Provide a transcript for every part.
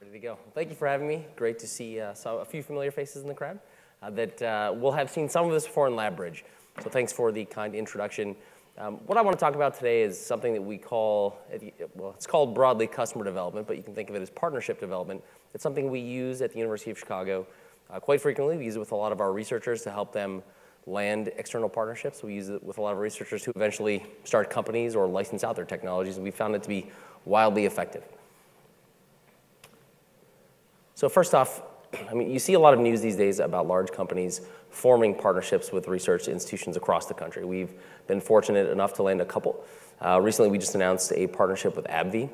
Ready to go. Thank you for having me. Great to see a few familiar faces in the crowd that will have seen some of this before in LabBridge. So thanks for the kind introduction. What I want to talk about today is something that we call, well, it's called broadly customer development, but you can think of it as partnership development. It's something we use at the University of Chicago quite frequently. We use it with a lot of our researchers to help them land external partnerships. We use it with a lot of researchers who eventually start companies or license out their technologies, and we found it to be wildly effective. So first off, I mean, you see a lot of news these days about large companies forming partnerships with research institutions across the country. We've been fortunate enough to land a couple. Recently, we just announced a partnership with AbbVie,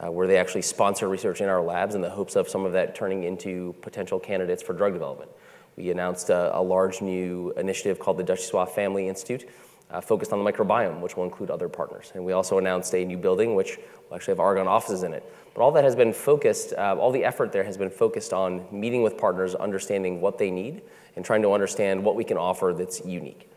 where they actually sponsor research in our labs in the hopes of some of that turning into potential candidates for drug development. We announced a large new initiative called the Duchossois Family Institute, focused on the microbiome, which will include other partners. And we also announced a new building, which will actually have Argonne offices in it. But all that has been focused, all the effort there has been focused on meeting with partners, understanding what they need, and trying to understand what we can offer that's unique.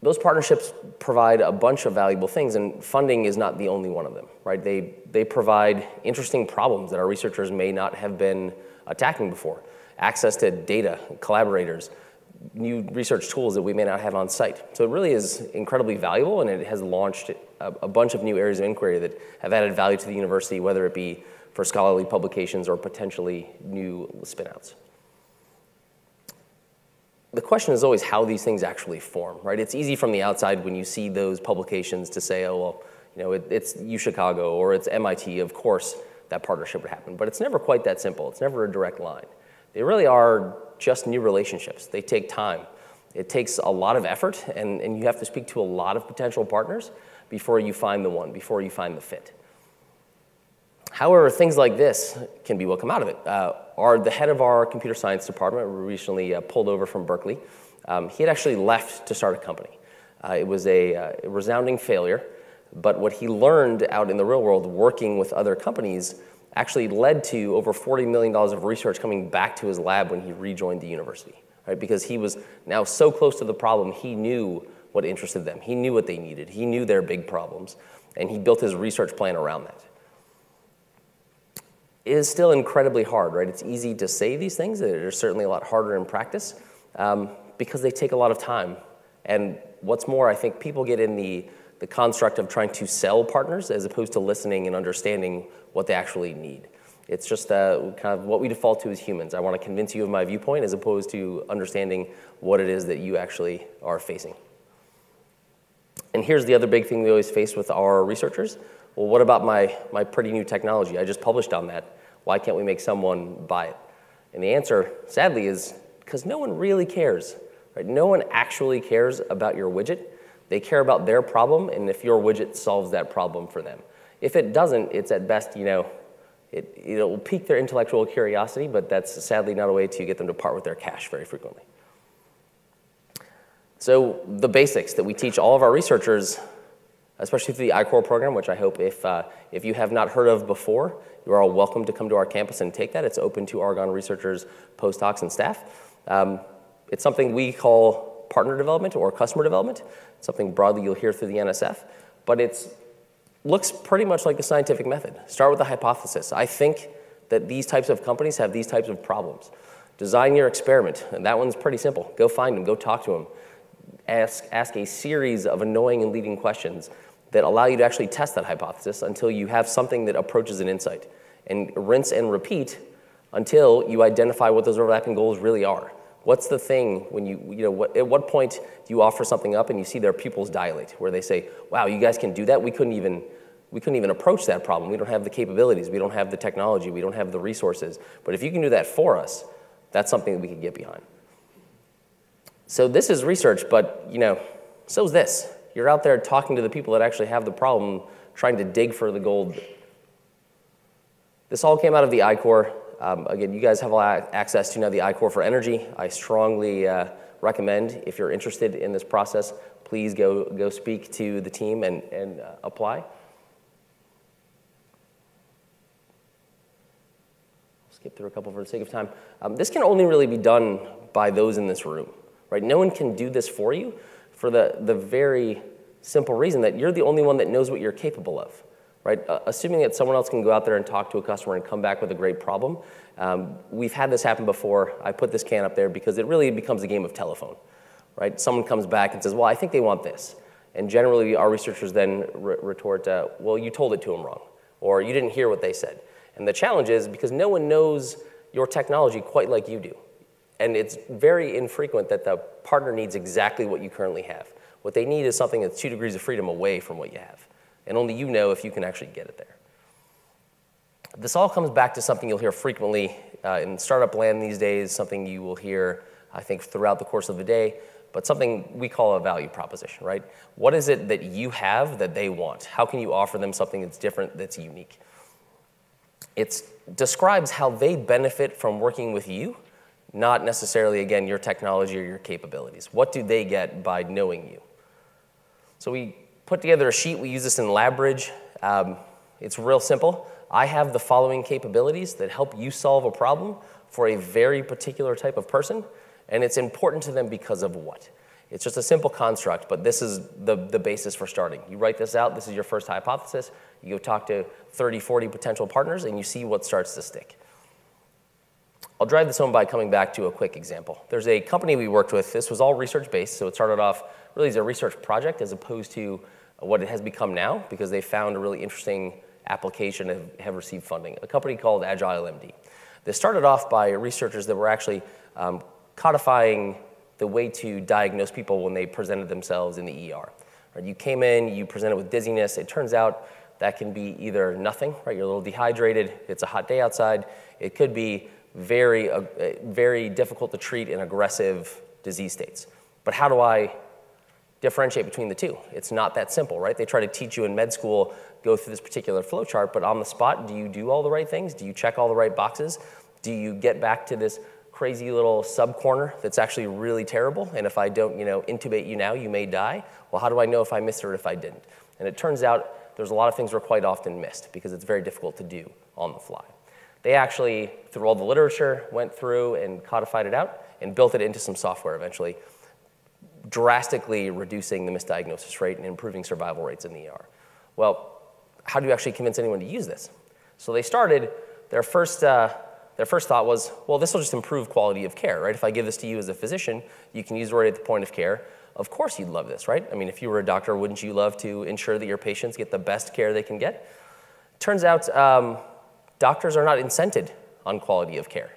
Those partnerships provide a bunch of valuable things, and funding is not the only one of them, right? They provide interesting problems that our researchers may not have been attacking before. Access to data, collaborators, new research tools that we may not have on site. So it really is incredibly valuable, and it has launched a bunch of new areas of inquiry that have added value to the university, whether it be for scholarly publications or potentially new spin-outs. The question is always how these things actually form, right? It's easy from the outside when you see those publications to say, oh, well, you know, it's UChicago or it's MIT, of course that partnership would happen. But it's never quite that simple. It's never a direct line. They really are just new relationships. They take time. It takes a lot of effort, and you have to speak to a lot of potential partners before you find the one, before you find the fit. However, things like this can be what come out of it. The head of our computer science department recently pulled over from Berkeley. He had actually left to start a company. It was a resounding failure, but what he learned out in the real world working with other companies actually led to over $40 million of research coming back to his lab when he rejoined the university, right? Because he was now so close to the problem, he knew what interested them. He knew what they needed. He knew their big problems, and he built his research plan around that. It is still incredibly hard, right? It's easy to say these things. They're certainly a lot harder in practice because they take a lot of time. And what's more, I think people get in the construct of trying to sell partners as opposed to listening and understanding what they actually need. It's just kind of what we default to as humans. I want to convince you of my viewpoint as opposed to understanding what it is that you actually are facing. And here's the other big thing we always face with our researchers. Well, what about my pretty new technology? I just published on that. Why can't we make someone buy it? And the answer, sadly, is because no one really cares, right? No one actually cares about your widget. They care about their problem, and if your widget solves that problem for them. If it doesn't, it's at best, you know, it will pique their intellectual curiosity, but that's sadly not a way to get them to part with their cash very frequently. So the basics that we teach all of our researchers, especially through the I-Corps program, which I hope if you have not heard of before, you are all welcome to come to our campus and take that. It's open to Argonne researchers, postdocs, and staff. It's something we call partner development or customer development. It's something broadly you'll hear through the NSF, but it looks pretty much like the scientific method. Start with a hypothesis. I think that these types of companies have these types of problems. Design your experiment, and that one's pretty simple. Go find them, go talk to them. Ask a series of annoying and leading questions that allow you to actually test that hypothesis until you have something that approaches an insight. And rinse and repeat until you identify what those overlapping goals really are. What's the thing when at what point do you offer something up and you see their pupils dilate, where they say, wow, you guys can do that? We couldn't even approach that problem. We don't have the capabilities. We don't have the technology. We don't have the resources. But if you can do that for us, that's something that we can get behind. So this is research, but so is this. You're out there talking to the people that actually have the problem, trying to dig for the gold. This all came out of the I-Corps. Again, you guys have access to now the I-Corps for Energy. I strongly recommend, if you're interested in this process, please go speak to the team and apply. I'll skip through a couple for the sake of time. This can only really be done by those in this room, right? No one can do this for you for the very simple reason that you're the only one that knows what you're capable of, right? Assuming that someone else can go out there and talk to a customer and come back with a great problem. We've had this happen before. I put this can up there because it really becomes a game of telephone, right? Someone comes back and says, well, I think they want this. And generally, our researchers then retort, well, you told it to them wrong, or you didn't hear what they said. And the challenge is because no one knows your technology quite like you do. And it's very infrequent that the partner needs exactly what you currently have. What they need is something that's 2 degrees of freedom away from what you have. And only you know if you can actually get it there. This all comes back to something you'll hear frequently in startup land these days, something you will hear, I think, throughout the course of the day, but something we call a value proposition, right? What is it that you have that they want? How can you offer them something that's different, that's unique? It describes how they benefit from working with you, not necessarily, again, your technology or your capabilities. What do they get by knowing you? So we put together a sheet. We use this in LabBridge. It's real simple. I have the following capabilities that help you solve a problem for a very particular type of person, and it's important to them because of what? It's just a simple construct, but this is the basis for starting. You write this out. This is your first hypothesis. You go talk to 30, 40 potential partners, and you see what starts to stick. I'll drive this home by coming back to a quick example. There's a company we worked with. This was all research-based, so it started off really as a research project as opposed to what it has become now, because they found a really interesting application and have received funding. A company called AgileMD. This started off by researchers that were actually codifying the way to diagnose people when they presented themselves in the ER. Right? You came in, you presented with dizziness. It turns out that can be either nothing, right? You're a little dehydrated. It's a hot day outside. It could be very, very difficult to treat in aggressive disease states. But how do I differentiate between the two? It's not that simple, right? They try to teach you in med school, go through this particular flow chart, but on the spot, do you do all the right things? Do you check all the right boxes? Do you get back to this crazy little sub-corner that's actually really terrible, and if I don't, intubate you now, you may die? Well, how do I know if I missed it or if I didn't? And it turns out there's a lot of things were quite often missed because it's very difficult to do on the fly. They actually, through all the literature, went through and codified it out and built it into some software eventually, drastically reducing the misdiagnosis rate and improving survival rates in the ER. Well, how do you actually convince anyone to use this? So they started, their first thought was, well, this will just improve quality of care, right? If I give this to you as a physician, you can use it right at the point of care. Of course you'd love this, right? I mean, if you were a doctor, wouldn't you love to ensure that your patients get the best care they can get? Turns out doctors are not incented on quality of care.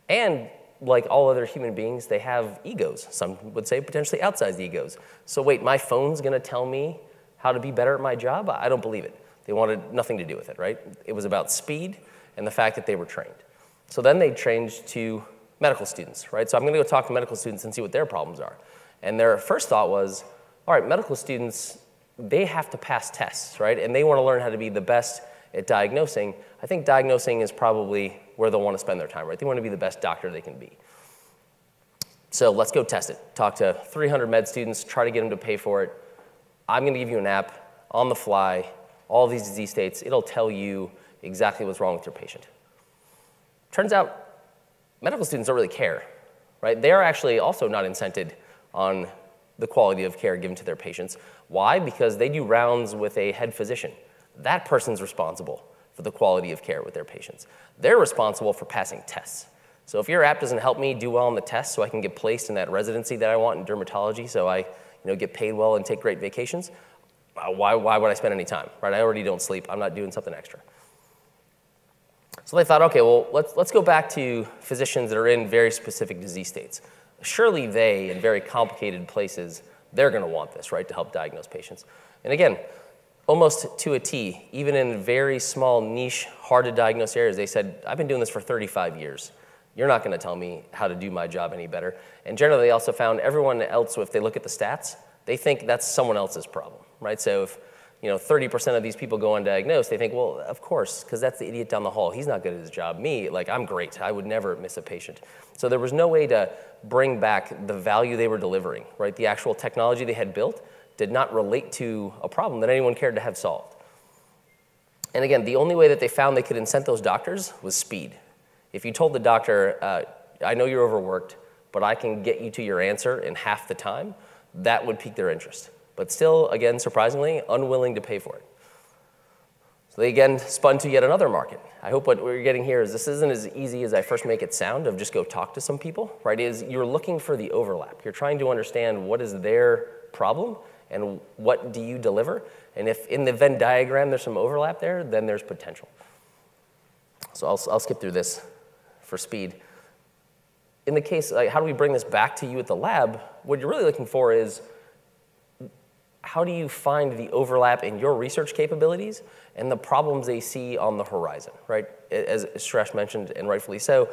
And like all other human beings, they have egos. Some would say potentially outsized egos. So wait, my phone's gonna tell me how to be better at my job? I don't believe it. They wanted nothing to do with it, right? It was about speed and the fact that they were trained. So then they changed to medical students, right? So I'm gonna go talk to medical students and see what their problems are. And their first thought was, all right, medical students, they have to pass tests, right? And they wanna learn how to be the best at diagnosing. I think diagnosing is probably where they'll wanna spend their time, right? They wanna be the best doctor they can be. So let's go test it. Talk to 300 med students, try to get them to pay for it. I'm gonna give you an app on the fly, all these disease states. It'll tell you exactly what's wrong with your patient. Turns out medical students don't really care, right? They are actually also not incented on the quality of care given to their patients. Why? Because they do rounds with a head physician. That person's responsible for the quality of care with their patients. They're responsible for passing tests. So if your app doesn't help me do well on the test so I can get placed in that residency that I want in dermatology so I get paid well and take great vacations, why would I spend any time, right? I already don't sleep. I'm not doing something extra. So they thought, okay, well, let's go back to physicians that are in very specific disease states. Surely they, in very complicated places, they're going to want this, right, to help diagnose patients. And again, almost to a T, even in very small, niche, hard-to-diagnose areas, they said, I've been doing this for 35 years. You're not going to tell me how to do my job any better. And generally, they also found everyone else, if they look at the stats, they think that's someone else's problem, right? So if 30% of these people go undiagnosed, they think, well, of course, because that's the idiot down the hall. He's not good at his job. Me, I'm great. I would never miss a patient. So there was no way to bring back the value they were delivering, right? The actual technology they had built did not relate to a problem that anyone cared to have solved. And again, the only way that they found they could incent those doctors was speed. If you told the doctor, I know you're overworked, but I can get you to your answer in half the time, that would pique their interest. But still, again, surprisingly, unwilling to pay for it. So they again spun to yet another market. I hope what we're getting here is this isn't as easy as I first make it sound of just go talk to some people, right? You're looking for the overlap. You're trying to understand what is their problem and what do you deliver. And if in the Venn diagram there's some overlap there, then there's potential. So I'll skip through this for speed. In the case, like, how do we bring this back to you at the lab? What you're really looking for is how do you find the overlap in your research capabilities and the problems they see on the horizon, right? As Suresh mentioned, and rightfully so,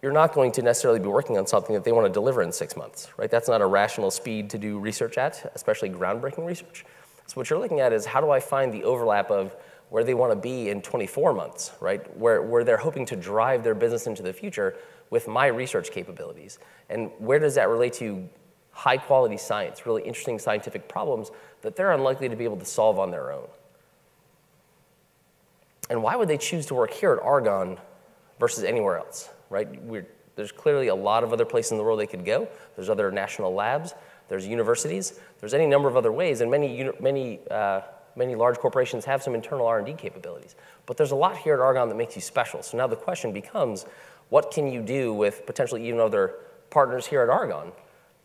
you're not going to necessarily be working on something that they want to deliver in 6 months, right? That's not a rational speed to do research at, especially groundbreaking research. So what you're looking at is how do I find the overlap of where they want to be in 24 months, right? Where they're hoping to drive their business into the future with my research capabilities. And where does that relate to high quality science, really interesting scientific problems that they're unlikely to be able to solve on their own? And why would they choose to work here at Argonne versus anywhere else, right? There's clearly a lot of other places in the world they could go. There's other national labs, there's universities, there's any number of other ways, and many large corporations have some internal R&D capabilities. But there's a lot here at Argonne that makes you special. So now the question becomes, what can you do with potentially even other partners here at Argonne,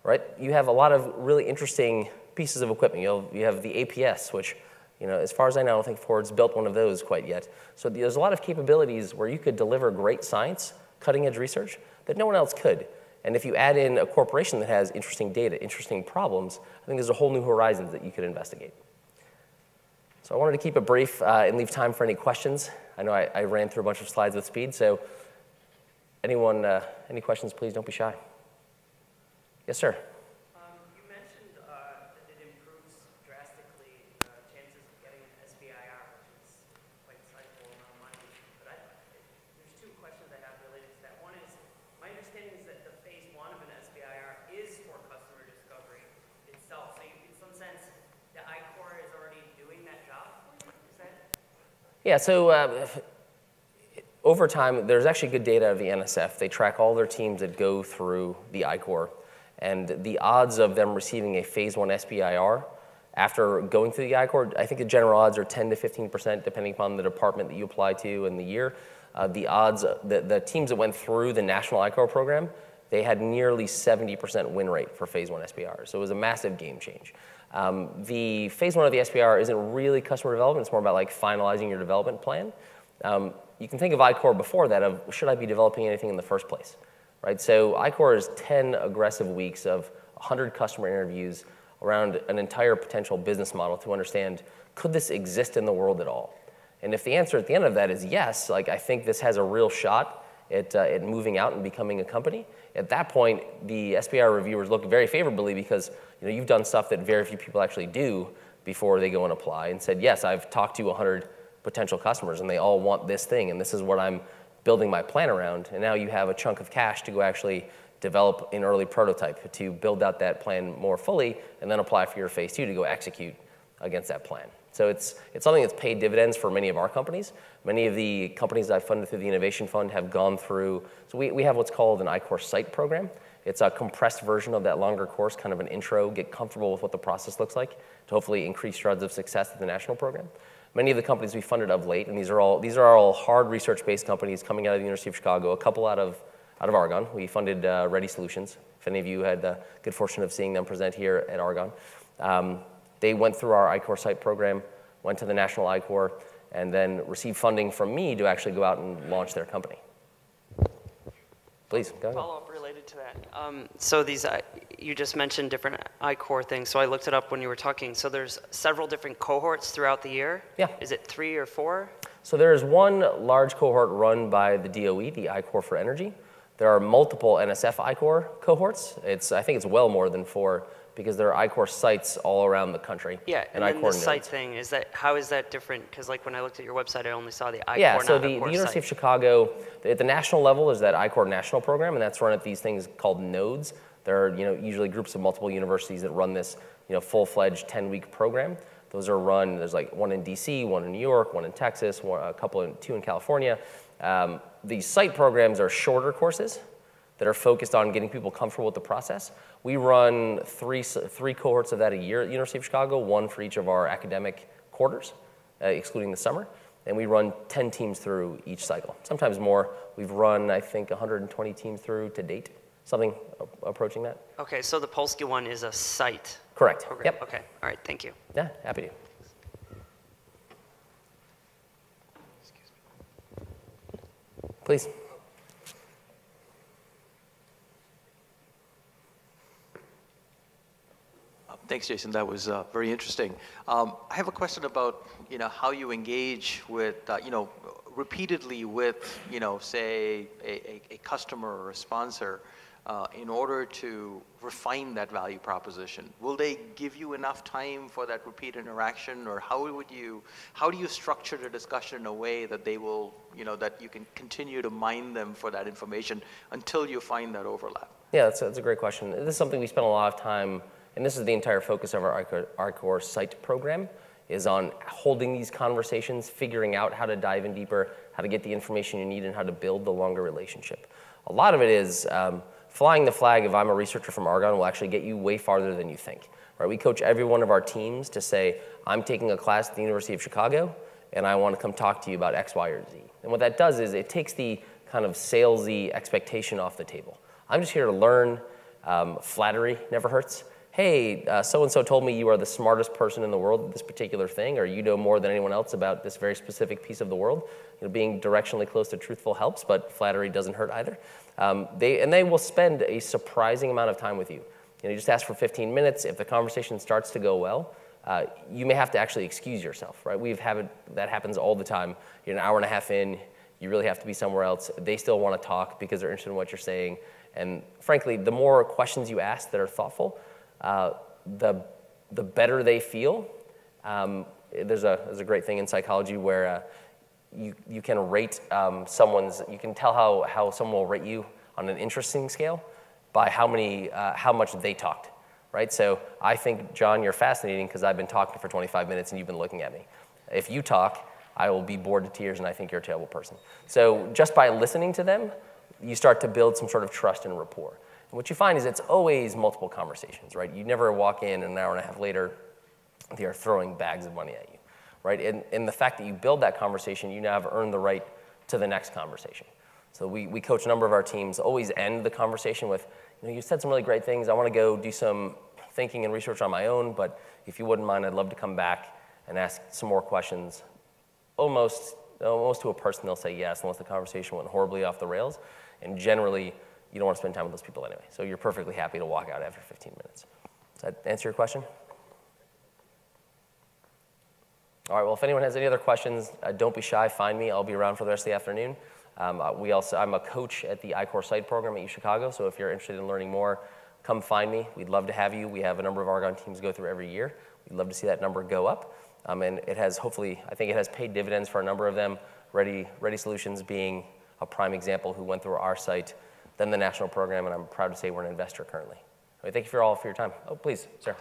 right? You have a lot of really interesting pieces of equipment. You have the APS, which, as far as I know, I don't think Ford's built one of those quite yet. So there's a lot of capabilities where you could deliver great science, cutting-edge research, that no one else could. And if you add in a corporation that has interesting data, interesting problems, I think there's a whole new horizons that you could investigate. So I wanted to keep it brief and leave time for any questions. I know I ran through a bunch of slides with speed, so anyone, any questions, please don't be shy. Yes, sir. You mentioned that it improves drastically chances of getting an SBIR, which is quite a sizable amount of money. But there's two questions I have related to that. One is, my understanding is that the phase 1 of an SBIR is for customer discovery itself. So in some sense, the I-Core is already doing that job for you? Is that? Yeah, so over time, there's actually good data of the NSF. They track all their teams that go through the I-Core. And the odds of them receiving a phase 1 SBIR after going through the I-Core, I think the general odds are 10 to 15%, depending upon the department that you apply to and the year. The odds, the teams that went through the national I-Core program, they had nearly 70% win rate for phase 1 SBIR. So it was a massive game change. The phase 1 of the SBIR isn't really customer development. It's more about like finalizing your development plan. You can think of I-Core before that of, should I be developing anything in the first place? Right? So I-Core is 10 aggressive weeks of 100 customer interviews around an entire potential business model to understand, could this exist in the world at all? And if the answer at the end of that is yes, like I think this has a real shot at moving out and becoming a company, at that point, the SBIR reviewers look very favorably because you've done stuff that very few people actually do before they go and apply and said, yes, I've talked to 100 potential customers and they all want this thing and this is what I'm building my plan around, and now you have a chunk of cash to go actually develop an early prototype to build out that plan more fully and then apply for your phase 2 to go execute against that plan. So it's something that's paid dividends for many of our companies. Many of the companies I've funded through the Innovation Fund have gone through, so we have what's called an I-Core Site program. It's a compressed version of that longer course, kind of an intro, get comfortable with what the process looks like to hopefully increase odds of success at the national program. Many of the companies we funded of late, and these are all hard research-based companies coming out of the University of Chicago, a couple out of Argonne. We funded Ready Solutions. If any of you had the good fortune of seeing them present here at Argonne. They went through our I-Core Site program, went to the National I-Core, and then received funding from me to actually go out and launch their company. Please, go ahead. Follow-up related to that. So these, you just mentioned different I-Core things, so I looked it up when you were talking. So there's several different cohorts throughout the year? Yeah. Is it 3 or 4? So there is one large cohort run by the DOE, the I-Core for Energy. There are multiple NSF I-Core cohorts. I think it's well more than 4 because there are I-Core sites all around the country. Yeah, and then the site thing, how is that different? Because like when I looked at your website, I only saw the I-Core, yeah, so not the I-Core University of site. Chicago, at the national level, is that I-Core national program, and that's run at these things called nodes. There are usually groups of multiple universities that run this full-fledged 10-week program. Those are run, there's like one in DC, one in New York, one in Texas, two in California. These site programs are shorter courses that are focused on getting people comfortable with the process. We run three cohorts of that a year at the University of Chicago, one for each of our academic quarters. excluding the summer. And we run 10 teams through each cycle, sometimes more. We've run, I think, 120 teams through to date, something approaching that. Okay, so the Polsky one is a site Correct. program. Yep. Okay, all right, thank you. Yeah, happy to. Please. Thanks, Jason. That was very interesting. I have a question about, how you engage with, repeatedly with, say, a customer or a sponsor in order to refine that value proposition. Will they give you enough time for that repeat interaction, or how do you structure the discussion in a way that they will, that you can continue to mine them for that information until you find that overlap? Yeah, that's a great question. This is something we spend a lot of time, and this is the entire focus of our Arcore site program, is on holding these conversations, figuring out how to dive in deeper, how to get the information you need, and how to build the longer relationship. A lot of it is flying the flag of I'm a researcher from Argonne will actually get you way farther than you think. Right? We coach every one of our teams to say, I'm taking a class at the University of Chicago, and I want to come talk to you about X, Y, or Z. And what that does is it takes the kind of salesy expectation off the table. I'm just here to learn. Flattery never hurts. Hey, so-and-so told me you are the smartest person in the world at this particular thing, or you know more than anyone else about this very specific piece of the world. Being directionally close to truthful helps, but flattery doesn't hurt either. They will spend a surprising amount of time with you. You just ask for 15 minutes. If the conversation starts to go well, you may have to actually excuse yourself, right? That happens all the time. You're an hour and a half in, you really have to be somewhere else. They still want to talk because they're interested in what you're saying. And frankly, the more questions you ask that are thoughtful, the better they feel. There's a great thing in psychology where you can rate you can tell how someone will rate you on an interesting scale by how much they talked, right? So I think, John, you're fascinating because I've been talking for 25 minutes and you've been looking at me. If you talk, I will be bored to tears and I think you're a terrible person. So just by listening to them, you start to build some sort of trust and rapport. And what you find is it's always multiple conversations, right? You never walk in and an hour and a half later, they are throwing bags of money at you, right? And the fact that you build that conversation, you now have earned the right to the next conversation. So we coach a number of our teams, always end the conversation with, you said some really great things. I want to go do some thinking and research on my own, but if you wouldn't mind, I'd love to come back and ask some more questions. Almost to a person, they'll say yes, unless the conversation went horribly off the rails. And generally, you don't want to spend time with those people anyway. So you're perfectly happy to walk out after 15 minutes. Does that answer your question? All right, well, if anyone has any other questions, don't be shy, find me. I'll be around for the rest of the afternoon. I'm a coach at the iCore Site program at U Chicago, so if you're interested in learning more, come find me. We'd love to have you. We have a number of Argonne teams go through every year. We'd love to see that number go up. And it has I think it has paid dividends for a number of them, Ready Solutions being a prime example who went through our site, then the national program, and I'm proud to say we're an investor currently. All right, thank you all for your time. Oh, please, sir.